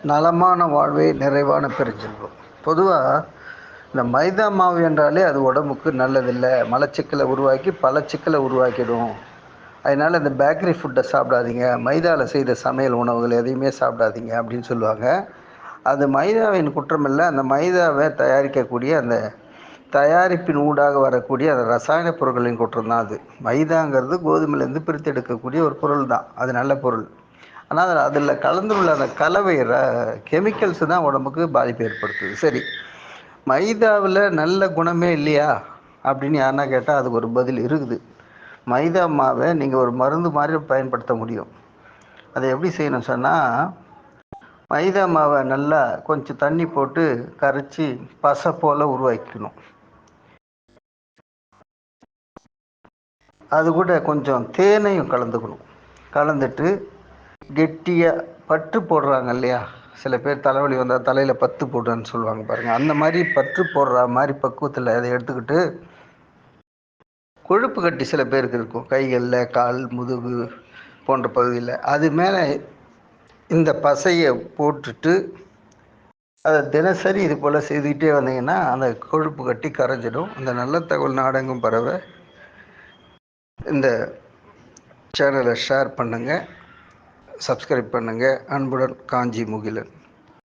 நலமான வாழ்வே நிறைவான பெருஞ்செல்வம். பொதுவாக இந்த மைதா மாவு என்றாலே அது உடம்புக்கு நல்லதில்லை, மலச்சிக்கலை உருவாக்கி பல சிக்கலை உருவாக்கிடும். அதனால் இந்த பேக்கரி ஃபுட்டை சாப்பிடாதீங்க, மைதாவில் செய்த சமையல் உணவுகள் எதையுமே சாப்பிடாதீங்க அப்படின்னு சொல்லுவாங்க. அது மைதாவின் குற்றம் இல்லை, அந்த மைதாவை தயாரிக்கக்கூடிய அந்த தயாரிப்பின் ஊடாக வரக்கூடிய அந்த ரசாயன பொருட்களின் குற்றம் தான் அது. மைதாங்கிறது கோதுமையிலேருந்து பிரித்து எடுக்கக்கூடிய ஒரு பொருள் தான், அது நல்ல பொருள். ஆனால் அதில் கலந்துள்ள அந்த கலவை கெமிக்கல்ஸ் தான் உடம்புக்கு பாதிப்பு ஏற்படுத்துது. சரி, மைதாவில் நல்ல குணமே இல்லையா அப்படின்னு யாருன்னா கேட்டால் அதுக்கு ஒரு பதில் இருக்குது. மைதா மாவை நீங்கள் ஒரு மருந்து மாதிரி பயன்படுத்த முடியும். அதை எப்படி செய்யணும் சொன்னால், மைதா மாவை நல்லா கொஞ்சம் தண்ணி போட்டு கரைச்சி பசை போல் உருவாக்கிக்கணும். அது கூட கொஞ்சம் தேனையும் கலந்துக்கணும். கலந்துட்டு கெட்டியாக பற்று போடுறாங்க இல்லையா, சில பேர் தலைவலி வந்தால் தலையில் பத்து போடுறேன்னு சொல்லுவாங்க பாருங்கள், அந்த மாதிரி பற்று போடுற மாதிரி பக்குவத்தில் அதை எடுத்துக்கிட்டு, கொழுப்பு கட்டி சில பேருக்கு இருக்கும் கைகளில், கால், முதுகு போன்ற பகுதியில், அது மேலே இந்த பசையை போட்டுட்டு அதை தினசரி இது போல் செய்துக்கிட்டே வந்தீங்கன்னா அந்த கொழுப்பு கட்டி கரைஞ்சிடும். இந்த நல்ல தகவல் நாடெங்கும் பரவ இந்த சேனலை ஷேர் பண்ணுங்கள், சப்ஸ்கிரைப் பண்ணுங்கள். அன்புடன் காஞ்சி முகிலன்.